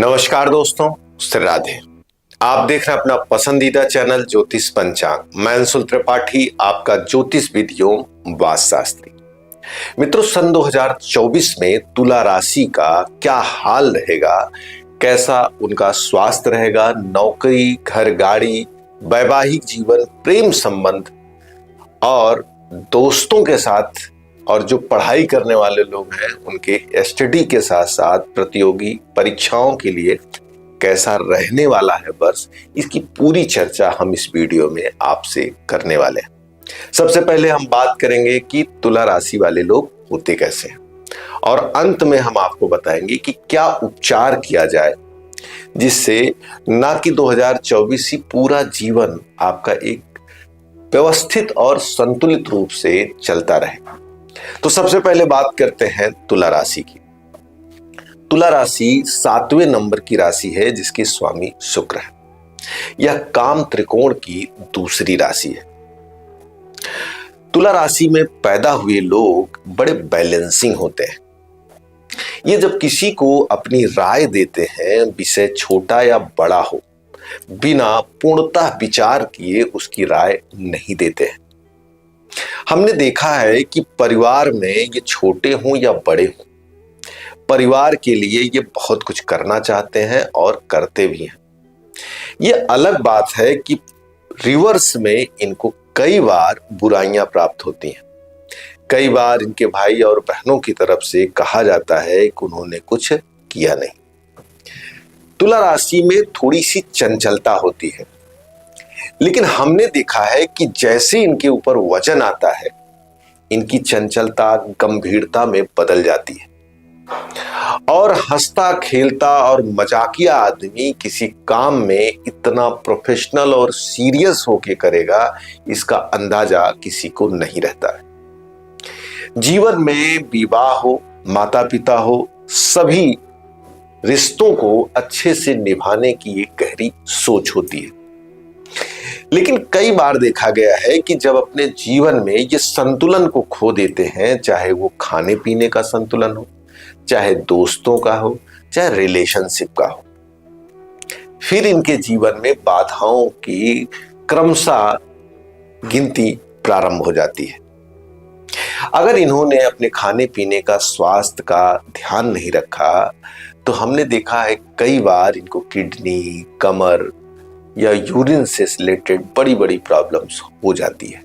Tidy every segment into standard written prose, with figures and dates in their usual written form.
नमस्कार दोस्तों, श्री राधे। आप देख रहे हैं अपना पसंदीदा चैनल ज्योतिष पंचांग। मैं अंशुल त्रिपाठी, आपका ज्योतिष वीडियो वास्तु शास्त्री। मित्रों, सन 2024 में तुला राशि का क्या हाल रहेगा, कैसा उनका स्वास्थ्य रहेगा, नौकरी, घर, गाड़ी, वैवाहिक जीवन, प्रेम संबंध और दोस्तों के साथ और जो पढ़ाई करने वाले लोग हैं उनके स्टडी के साथ साथ प्रतियोगी परीक्षाओं के लिए कैसा रहने वाला है वर्ष, इसकी पूरी चर्चा हम इस वीडियो में आपसे करने वाले हैं। सबसे पहले हम बात करेंगे कि तुला राशि वाले लोग होते कैसे हैं और अंत में हम आपको बताएंगे कि क्या उपचार किया जाए जिससे ना कि 2024 ही पूरा जीवन आपका एक व्यवस्थित और संतुलित रूप से चलता रहे। तो सबसे पहले बात करते हैं तुला राशि की। तुला राशि 7वें नंबर की राशि है जिसके स्वामी शुक्र है। यह काम त्रिकोण की दूसरी राशि है। तुला राशि में पैदा हुए लोग बड़े बैलेंसिंग होते हैं। ये जब किसी को अपनी राय देते हैं, विषय छोटा या बड़ा हो, बिना पूर्णतः विचार किए उसकी राय नहीं देते हैं। हमने देखा है कि परिवार में ये छोटे हों या बड़े हों, परिवार के लिए ये बहुत कुछ करना चाहते हैं और करते भी हैं। ये अलग बात है कि रिवर्स में इनको कई बार बुराइयां प्राप्त होती हैं। कई बार इनके भाई और बहनों की तरफ से कहा जाता है कि उन्होंने कुछ किया नहीं। तुला राशि में थोड़ी सी चंचलता होती है, लेकिन हमने देखा है कि जैसे इनके ऊपर वजन आता है, इनकी चंचलता गंभीरता में बदल जाती है और हंसता खेलता और मजाकिया आदमी किसी काम में इतना प्रोफेशनल और सीरियस होके करेगा, इसका अंदाजा किसी को नहीं रहता है। जीवन में विवाह हो, माता पिता हो, सभी रिश्तों को अच्छे से निभाने की एक गहरी सोच होती है। लेकिन कई बार देखा गया है कि जब अपने जीवन में ये संतुलन को खो देते हैं, चाहे वो खाने पीने का संतुलन हो, चाहे दोस्तों का हो, चाहे रिलेशनशिप का हो, फिर इनके जीवन में बाधाओं की क्रमशः गिनती प्रारंभ हो जाती है। अगर इन्होंने अपने खाने पीने का, स्वास्थ्य का ध्यान नहीं रखा तो हमने देखा है कई बार इनको किडनी, कमर या यूरिन से रिलेटेड बड़ी बड़ी प्रॉब्लम्स हो जाती है।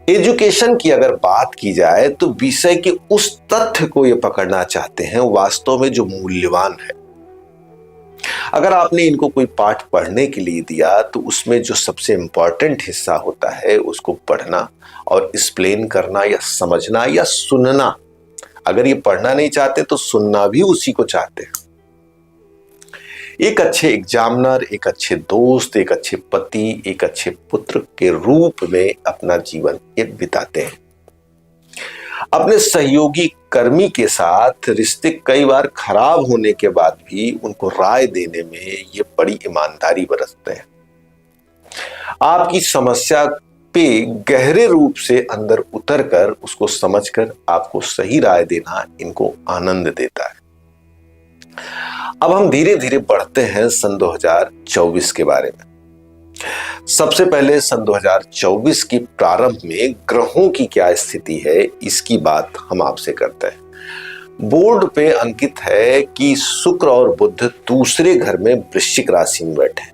एजुकेशन की अगर बात की जाए तो विषय के उस तथ्य को ये पकड़ना चाहते हैं वास्तव में जो मूल्यवान है। अगर आपने इनको कोई पाठ पढ़ने के लिए दिया तो उसमें जो सबसे इंपॉर्टेंट हिस्सा होता है उसको पढ़ना और एक्सप्लेन करना या समझना या सुनना। अगर ये पढ़ना नहीं चाहते तो सुनना भी उसी को चाहते हैं। एक अच्छे एग्जामिनर, एक अच्छे दोस्त, एक अच्छे पति, एक अच्छे पुत्र के रूप में अपना जीवन ये बिताते हैं। अपने सहयोगी कर्मी के साथ रिश्ते कई बार खराब होने के बाद भी उनको राय देने में ये बड़ी ईमानदारी बरतते हैं। आपकी समस्या पे गहरे रूप से अंदर उतरकर उसको समझकर आपको सही राय देना इनको आनंद देता है। अब हम धीरे धीरे बढ़ते हैं सन 2024 के बारे में। सबसे पहले सन 2024 की प्रारंभ में ग्रहों की क्या स्थिति है इसकी बात हम आपसे करते हैं। बोर्ड पे अंकित है कि शुक्र और बुध दूसरे घर में वृश्चिक राशि में बैठे,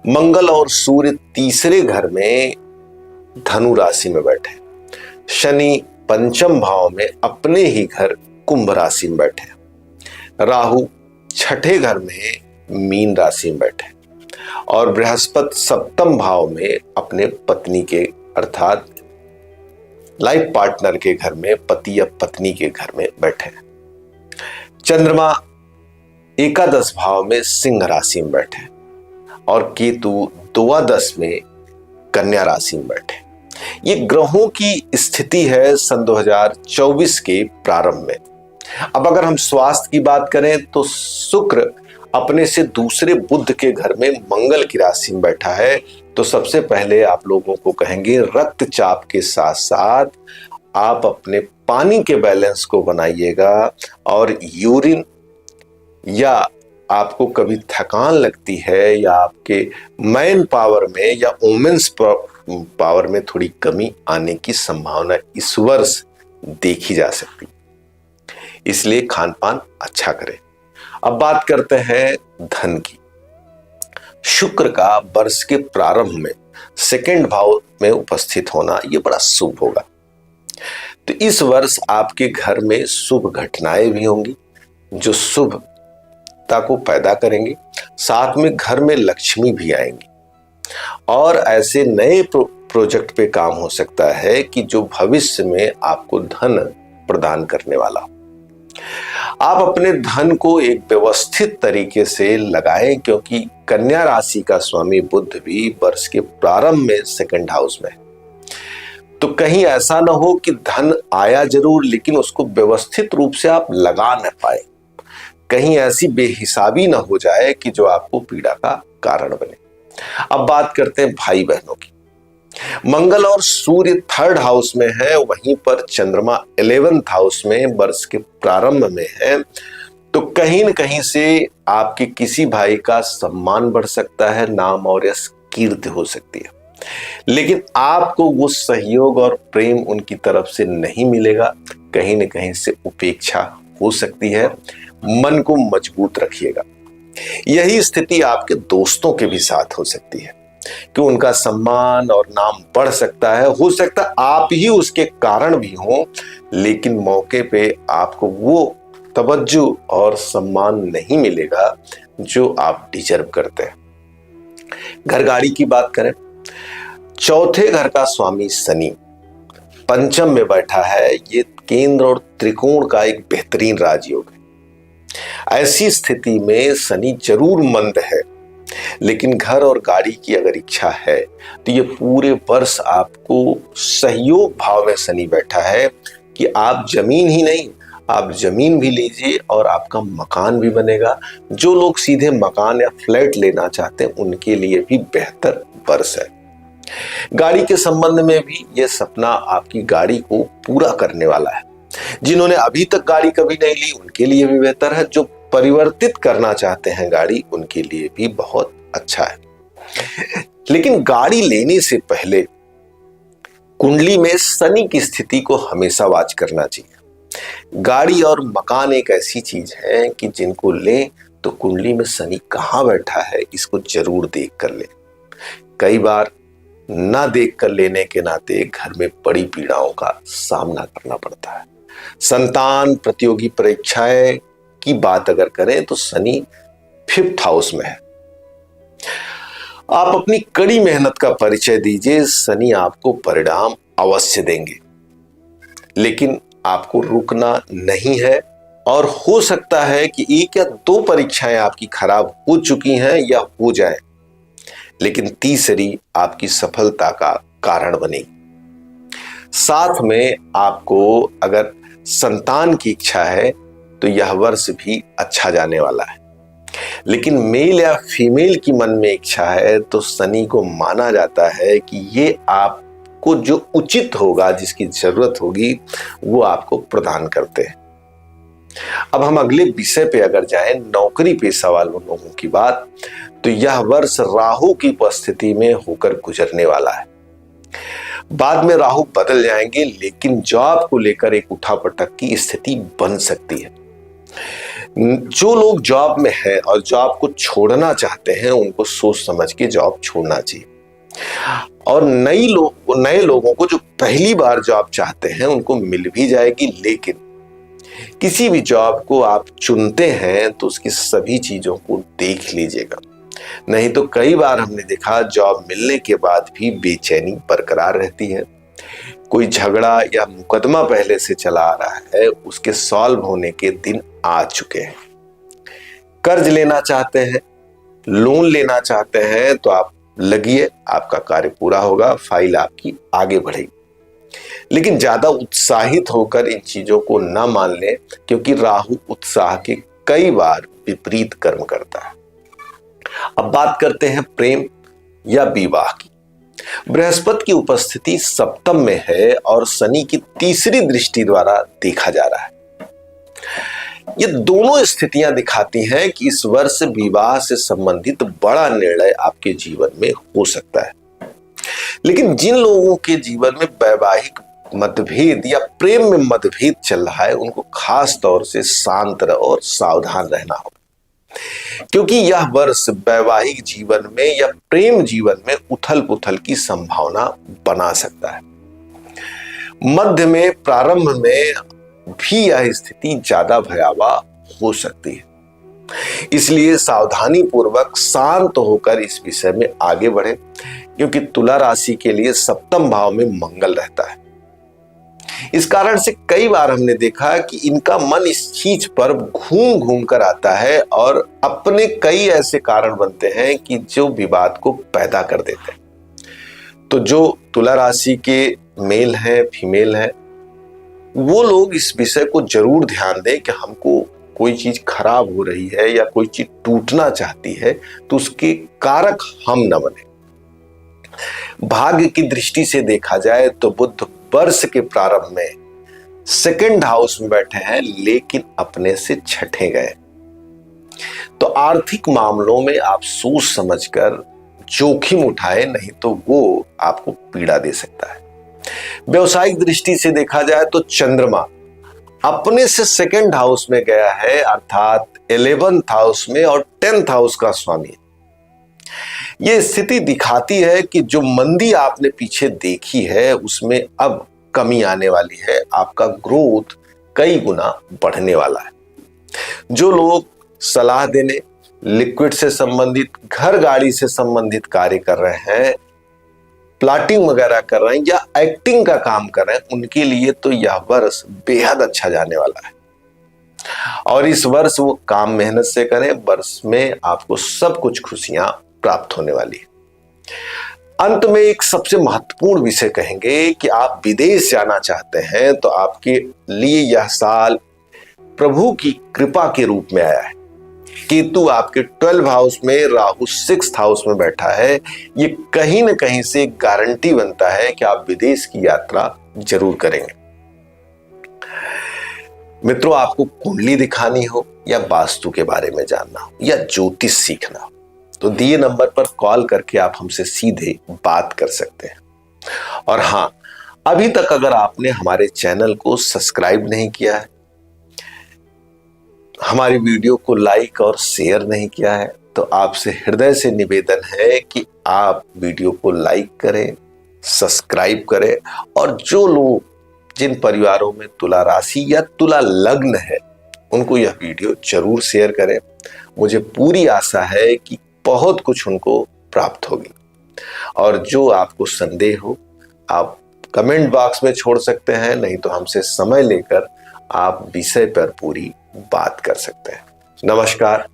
मंगल और सूर्य तीसरे घर में धनु राशि में बैठे, शनि पंचम भाव में अपने ही घर कुंभ राशि में बैठे, राहु छठे घर में मीन राशि में बैठे और बृहस्पति सप्तम भाव में अपने पत्नी के अर्थात लाइफ पार्टनर के घर में, पति या पत्नी के घर में बैठे। चंद्रमा एकादश भाव में सिंह राशि में बैठे और केतु द्वादश में कन्या राशि में बैठे। ये ग्रहों की स्थिति है सन 2024 के प्रारंभ में। अब अगर हम स्वास्थ्य की बात करें तो शुक्र अपने से दूसरे बुध के घर में मंगल की राशि में बैठा है, तो सबसे पहले आप लोगों को कहेंगे रक्तचाप के साथ साथ आप अपने पानी के बैलेंस को बनाइएगा और यूरिन या आपको कभी थकान लगती है या आपके मैन पावर में या वुमेन्स पावर में थोड़ी कमी आने की संभावना इस वर्ष देखी जा सकती, इसलिए खान पान अच्छा करें। अब बात करते हैं धन की। शुक्र का वर्ष के प्रारंभ में सेकंड भाव में उपस्थित होना यह बड़ा शुभ होगा। तो इस वर्ष आपके घर में शुभ घटनाएं भी होंगी जो शुभता को पैदा करेंगे, साथ में घर में लक्ष्मी भी आएंगी और ऐसे नए प्रोजेक्ट पे काम हो सकता है कि जो भविष्य में आपको धन प्रदान करने वाला हो। आप अपने धन को एक व्यवस्थित तरीके से लगाएं, क्योंकि कन्या राशि का स्वामी बुध भी वर्ष के प्रारंभ में सेकंड हाउस में है। तो कहीं ऐसा ना हो कि धन आया जरूर लेकिन उसको व्यवस्थित रूप से आप लगा न पाए, कहीं ऐसी बेहिसाबी ना हो जाए कि जो आपको पीड़ा का कारण बने। अब बात करते हैं भाई बहनों की। मंगल और सूर्य थर्ड हाउस में है, वहीं पर चंद्रमा 11th हाउस में वर्ष के प्रारंभ में है। तो कहीं न कहीं से आपके किसी भाई का सम्मान बढ़ सकता है, नाम और यश कीर्ति हो सकती है, लेकिन आपको वो सहयोग और प्रेम उनकी तरफ से नहीं मिलेगा। कहीं न कहीं से उपेक्षा हो सकती है। मन को मजबूत रखिएगा। यही स्थिति आपके दोस्तों के भी साथ हो सकती है कि उनका सम्मान और नाम बढ़ सकता है। हो सकता है आप ही उसके कारण भी हो, लेकिन मौके पे आपको वो तवज्जो और सम्मान नहीं मिलेगा जो आप डिजर्व करते हैं। घर गाड़ी की बात करें, चौथे घर का स्वामी शनि पंचम में बैठा है। ये केंद्र और त्रिकोण का एक बेहतरीन राजयोग है। ऐसी स्थिति में शनि जरूर मंद है, लेकिन घर और गाड़ी की अगर इच्छा है तो ये पूरे वर्ष आपको सहयोग भाव में शनि बैठा है कि आप जमीन ही नहीं, आप जमीन भी लीजिए और आपका मकान भी बनेगा। जो लोग सीधे मकान या फ्लैट लेना चाहते हैं उनके लिए भी बेहतर वर्ष है। गाड़ी के संबंध में भी यह सपना आपकी गाड़ी को पूरा करने वाला है। जिन्होंने अभी तक गाड़ी कभी नहीं ली उनके लिए भी बेहतर है, जो परिवर्तित करना चाहते हैं गाड़ी उनके लिए भी बहुत अच्छा है। लेकिन गाड़ी लेने से पहले कुंडली में शनि की स्थिति को हमेशा वॉच करना चाहिए। गाड़ी और मकान एक ऐसी चीज है कि जिनको लें तो कुंडली में शनि कहाँ बैठा है इसको जरूर देख कर लें। कई बार ना देख कर लेने के नाते घर में बड़ी पीड़ाओं का सामना करना पड़ता है। संतान प्रतियोगी परीक्षाएं की बात अगर करें तो शनि 5th हाउस में है। आप अपनी कड़ी मेहनत का परिचय दीजिए, शनि आपको परिणाम अवश्य देंगे, लेकिन आपको रुकना नहीं है। और हो सकता है कि 1 या 2 परीक्षाएं आपकी खराब हो चुकी हैं या हो जाए, लेकिन तीसरी आपकी सफलता का कारण बनेगी। साथ में आपको अगर संतान की इच्छा है तो यह वर्ष भी अच्छा जाने वाला है। लेकिन मेल या फीमेल की मन में इच्छा है तो शनि को माना जाता है कि ये आपको जो उचित होगा, जिसकी जरूरत होगी, वो आपको प्रदान करते हैं। अब हम अगले विषय पे अगर जाएं, नौकरी पेशा वालों लोगों की बात, तो यह वर्ष राहु की उपस्थिति में होकर गुजरने वाला है। बाद में राहु बदल जाएंगे, लेकिन जॉब को लेकर एक उठापटक की स्थिति बन सकती है। जो लोग जॉब में हैं और जॉब को छोड़ना चाहते हैं उनको सोच समझ के जॉब छोड़ना चाहिए। और नए लोगों को जो पहली बार जॉब चाहते हैं उनको मिल भी जाएगी, लेकिन किसी भी जॉब को आप चुनते हैं तो उसकी सभी चीजों को देख लीजिएगा, नहीं तो कई बार हमने देखा जॉब मिलने के बाद भी बेचैनी बरकरार रहती है। कोई झगड़ा या मुकदमा पहले से चला आ रहा है, उसके सॉल्व होने के दिन आ चुके हैं। कर्ज लेना चाहते हैं, लोन लेना चाहते हैं तो आप लगिए, आपका कार्य पूरा होगा, फाइल आपकी आगे बढ़ेगी। लेकिन ज्यादा उत्साहित होकर इन चीजों को ना मान लें, क्योंकि राहु उत्साह के कई बार विपरीत कर्म करता है। अब बात करते हैं प्रेम या विवाह की। बृहस्पति की उपस्थिति सप्तम में है और शनि की तीसरी दृष्टि द्वारा देखा जा रहा है। ये दोनों स्थितियां दिखाती हैं कि इस वर्ष विवाह से संबंधित बड़ा निर्णय आपके जीवन में हो सकता है। लेकिन जिन लोगों के जीवन में वैवाहिक मतभेद या प्रेम में मतभेद चल रहा है, उनको खास तौर से शांत और सावधान रहना होगा, क्योंकि यह वर्ष वैवाहिक जीवन में या प्रेम जीवन में उथल पुथल की संभावना बना सकता है। मध्य में, प्रारंभ में भी यह स्थिति ज्यादा भयावह हो सकती है। इसलिए सावधानी पूर्वक शांत होकर इस विषय में आगे बढ़े, क्योंकि तुला राशि के लिए सप्तम भाव में मंगल रहता है। इस कारण से कई बार हमने देखा कि इनका मन इस चीज पर घूम घूम कर आता है और अपने कई ऐसे कारण बनते हैं कि जो विवाद को पैदा कर देते हैं। तो जो तुला राशि के मेल है, फीमेल है, वो लोग इस विषय को जरूर ध्यान दें कि हमको कोई चीज खराब हो रही है या कोई चीज टूटना चाहती है तो उसके कारक हम न बने। भाग्य की दृष्टि से देखा जाए तो बुध वर्ष के प्रारंभ में सेकंड हाउस में बैठे हैं, लेकिन अपने से छठे गए। तो आर्थिक मामलों में आप सोच समझकर जोखिम उठाए, नहीं तो वो आपको पीड़ा दे सकता है। व्यवसायिक दृष्टि से देखा जाए तो चंद्रमा अपने से सेकंड हाउस में गया है, अर्थात 11th हाउस में और 10th हाउस का स्वामी। यह स्थिति दिखाती है कि जो मंदी आपने पीछे देखी है उसमें अब कमी आने वाली है, आपका ग्रोथ कई गुना बढ़ने वाला है। जो लोग सलाह देने, लिक्विड से संबंधित, घर गाड़ी से संबंधित कार्य कर रहे हैं, प्लाटिंग वगैरह कर रहे हैं या एक्टिंग का काम कर रहे हैं, उनके लिए तो यह वर्ष बेहद अच्छा जाने वाला है। और इस वर्ष वो काम मेहनत से करें, वर्ष में आपको सब कुछ खुशियां प्राप्त होने वाली है। अंत में एक सबसे महत्वपूर्ण विषय कहेंगे कि आप विदेश जाना चाहते हैं तो आपके लिए यह साल प्रभु की कृपा के रूप में आया है। केतु आपके 12 हाउस में, राहु 6th हाउस में बैठा है। ये कहीं ना कहीं से गारंटी बनता है कि आप विदेश की यात्रा जरूर करेंगे। मित्रों, आपको कुंडली दिखानी हो या वास्तु के बारे में जानना हो या ज्योतिष सीखना हो तो दिए नंबर पर कॉल करके आप हमसे सीधे बात कर सकते हैं। और हाँ, अभी तक अगर आपने हमारे चैनल को सब्सक्राइब नहीं किया है, हमारी वीडियो को लाइक और शेयर नहीं किया है, तो आपसे हृदय से निवेदन है कि आप वीडियो को लाइक करें, सब्सक्राइब करें। और जो लोग, जिन परिवारों में तुला राशि या तुला लग्न है, उनको यह वीडियो जरूर शेयर करें। मुझे पूरी आशा है कि बहुत कुछ उनको प्राप्त होगी। और जो आपको संदेह हो आप कमेंट बॉक्स में छोड़ सकते हैं, नहीं तो हमसे समय लेकर आप विषय पर पूरी बात कर सकते हैं। नमस्कार,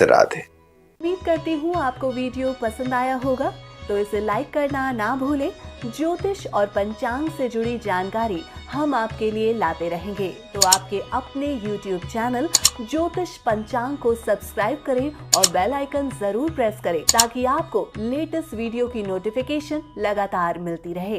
राधे। उम्मीद करती हूँ आपको वीडियो पसंद आया होगा, तो इसे लाइक करना ना भूलें। ज्योतिष और पंचांग से जुड़ी जानकारी हम आपके लिए लाते रहेंगे, तो आपके अपने YouTube चैनल ज्योतिष पंचांग को सब्सक्राइब करें और बेल आइकन जरूर प्रेस करें, ताकि आपको लेटेस्ट वीडियो की नोटिफिकेशन लगातार मिलती रहे।